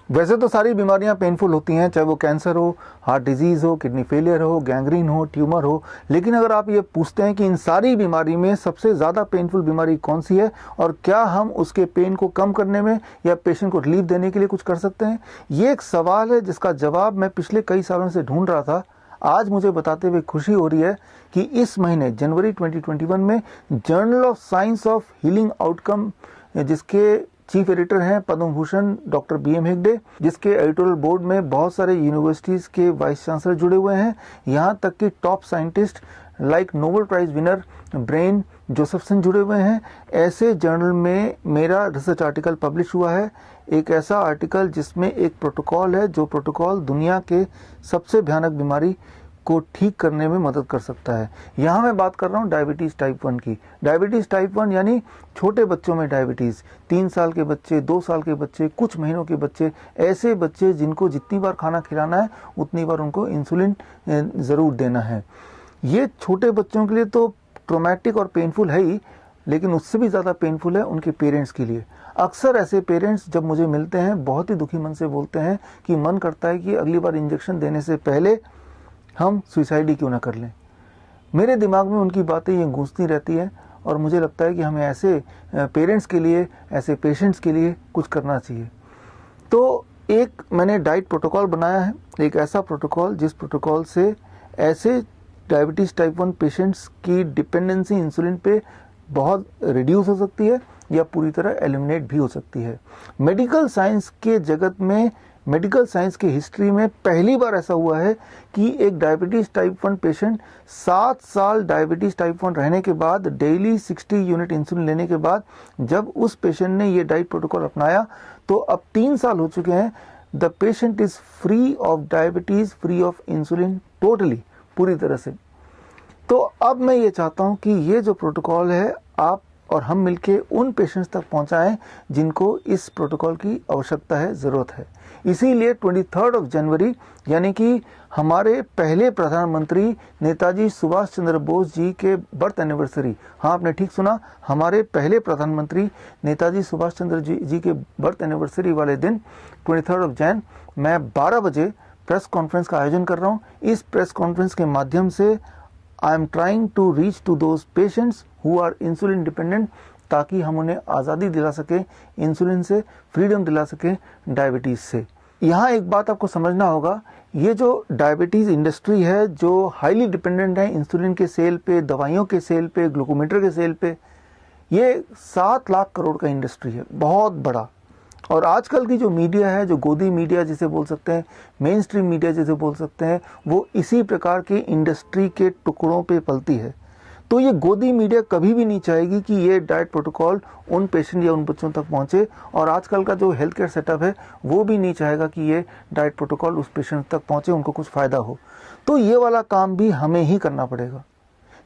वैसे तो सारी बीमारियां पेनफुल होती हैं, चाहे वो कैंसर हो, हार्ट डिजीज़ हो, किडनी फेलियर हो, गैंग्रीन हो, ट्यूमर हो। लेकिन अगर आप ये पूछते हैं कि इन सारी बीमारी में सबसे ज़्यादा पेनफुल बीमारी कौन सी है और क्या हम उसके पेन को कम करने में या पेशेंट को रिलीफ देने के लिए कुछ कर सकते हैं, ये एक सवाल है जिसका जवाब मैं पिछले कई सालों से ढूंढ रहा था। आज मुझे बताते हुए खुशी हो रही है कि इस महीने जनवरी 2021 में journal of science of healing outcome, जिसके चीफ एडिटर हैं पद्म भूषण डॉक्टर BM हेगड़े, जिसके एडिटोरियल बोर्ड में बहुत सारे यूनिवर्सिटीज़ के वाइस चांसलर जुड़े हुए हैं, यहाँ तक कि top scientist like Nobel prize winner Brian Josephson जुड़े हुए हैं। ऐसे जर्नल में मेरा रिसर्च आर्टिकल पब्लिश हुआ है, एक ऐसा आर्टिकल जिसमें एक प्रोटोकॉल है, जो प्रोटोकॉल दुनिया के सबसे भयानक बीमारी को ठीक करने में मदद कर सकता है। यहाँ मैं बात कर रहा हूँ डायबिटीज़ टाइप 1 की। डायबिटीज़ टाइप 1 यानी छोटे बच्चों में डायबिटीज़, 3 साल के बच्चे, 2 साल के बच्चे, कुछ महीनों के बच्चे, ऐसे बच्चे जिनको जितनी बार खाना खिलाना है उतनी बार उनको इंसुलिन ज़रूर देना है। ये छोटे बच्चों के लिए तो ट्रॉमेटिक और पेनफुल है ही, लेकिन उससे भी ज़्यादा पेनफुल है उनके पेरेंट्स के लिए। अक्सर ऐसे पेरेंट्स जब मुझे मिलते हैं बहुत ही दुखी मन से बोलते हैं कि मन करता है कि अगली बार इंजेक्शन देने से पहले हम सुसाइड ही क्यों ना कर लें। मेरे दिमाग में उनकी बातें ये गूंजती रहती है और मुझे लगता है कि हमें ऐसे पेरेंट्स के लिए, ऐसे पेशेंट्स के लिए कुछ करना चाहिए। तो एक मैंने डाइट प्रोटोकॉल बनाया है, एक ऐसा प्रोटोकॉल जिस प्रोटोकॉल से ऐसे डायबिटीज़ टाइप 1 पेशेंट्स की डिपेंडेंसी इंसुलिन पे बहुत रिड्यूस हो सकती है या पूरी तरह एलिमिनेट भी हो सकती है। मेडिकल साइंस के जगत में, मेडिकल साइंस की हिस्ट्री में पहली बार ऐसा हुआ है कि एक डायबिटीज़ टाइप 1 पेशेंट 7 साल डायबिटीज़ टाइप 1 रहने के बाद, डेली 60 यूनिट इंसुलिन लेने के बाद, जब उस पेशेंट ने ये डाइट प्रोटोकॉल अपनाया तो अब 3 साल हो चुके हैं, the patient is free of diabetes, free of insulin, totally, पूरी तरह से। तो अब मैं ये चाहता हूँ कि ये जो प्रोटोकॉल है आप और हम मिलके उन पेशेंट्स तक पहुँचाएं जिनको इस प्रोटोकॉल की आवश्यकता है, ज़रूरत है। इसीलिए 23 जनवरी यानी कि हमारे पहले प्रधानमंत्री नेताजी सुभाष चंद्र बोस जी के बर्थ एनिवर्सरी, हाँ आपने ठीक सुना, हमारे पहले प्रधानमंत्री नेताजी सुभाष चंद्र जी के बर्थ एनिवर्सरी वाले दिन 23 जैन मैं 12 बजे प्रेस कॉन्फ्रेंस का आयोजन कर रहा हूँ। इस प्रेस कॉन्फ्रेंस के माध्यम से I am trying to reach to those patients who are insulin dependent, ताकि हम उन्हें आज़ादी दिला सकें इंसुलिन से, फ्रीडम दिला सकें डायबिटीज़ से। यहाँ एक बात आपको समझना होगा, ये जो डायबिटीज़ इंडस्ट्री है जो हाईली डिपेंडेंट है इंसुलिन के सेल पे, दवाइयों के सेल पे, ग्लूकोमीटर के सेल पे, ये 7 लाख करोड़ का इंडस्ट्री है, बहुत बड़ा। और आजकल की जो मीडिया है, जो गोदी मीडिया जिसे बोल सकते हैं, मेन स्ट्रीम मीडिया जिसे बोल सकते हैं, वो इसी प्रकार के इंडस्ट्री के टुकड़ों पे पलती है। तो ये गोदी मीडिया कभी भी नहीं चाहेगी कि ये डाइट प्रोटोकॉल उन पेशेंट या उन बच्चों तक पहुंचे, और आजकल का जो हेल्थ केयर सेटअप है वो भी नहीं चाहेगा कि ये डाइट प्रोटोकॉल उस पेशेंट तक पहुंचे, उनको कुछ फ़ायदा हो। तो ये वाला काम भी हमें ही करना पड़ेगा।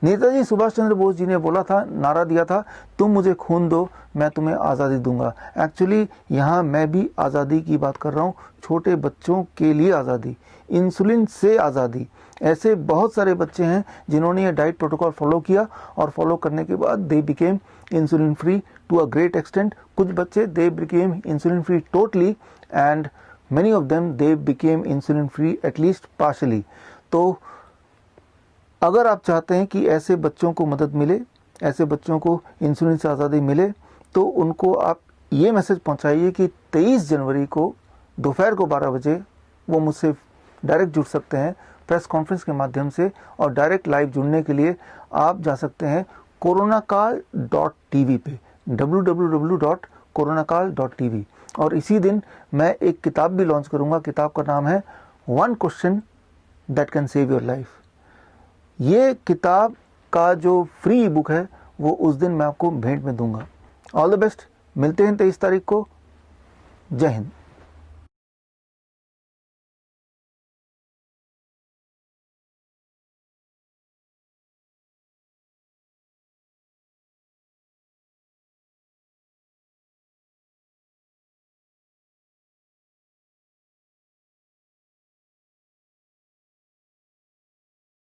नेताजी सुभाष चंद्र बोस जी ने बोला था, नारा दिया था, तुम मुझे खून दो मैं तुम्हें आज़ादी दूंगा। एक्चुअली यहाँ मैं भी आज़ादी की बात कर रहा हूँ, छोटे बच्चों के लिए आज़ादी, इंसुलिन से आज़ादी। ऐसे बहुत सारे बच्चे हैं जिन्होंने ये डाइट प्रोटोकॉल फॉलो किया और फॉलो करने के बाद they became insulin free to a great extent. कुछ बच्चे they became insulin free totally and many of them they became insulin free at least partially. तो अगर आप चाहते हैं कि ऐसे बच्चों को मदद मिले, ऐसे बच्चों को इंसुलिन से आज़ादी मिले, तो उनको आप ये मैसेज पहुंचाइए कि 23 जनवरी को दोपहर को 12 बजे वो मुझसे डायरेक्ट जुड़ सकते हैं प्रेस कॉन्फ्रेंस के माध्यम से। और डायरेक्ट लाइव जुड़ने के लिए आप जा सकते हैं coronakaal.tv पे, www.coronakaal.tv। और इसी दिन मैं एक किताब भी लॉन्च करूंगा। किताब का नाम है 1 question that can save your life. ये किताब का जो फ्री बुक है वो उस दिन मैं आपको भेंट में दूंगा। ऑल द बेस्ट, मिलते हैं 23 तारीख को। जय हिंद।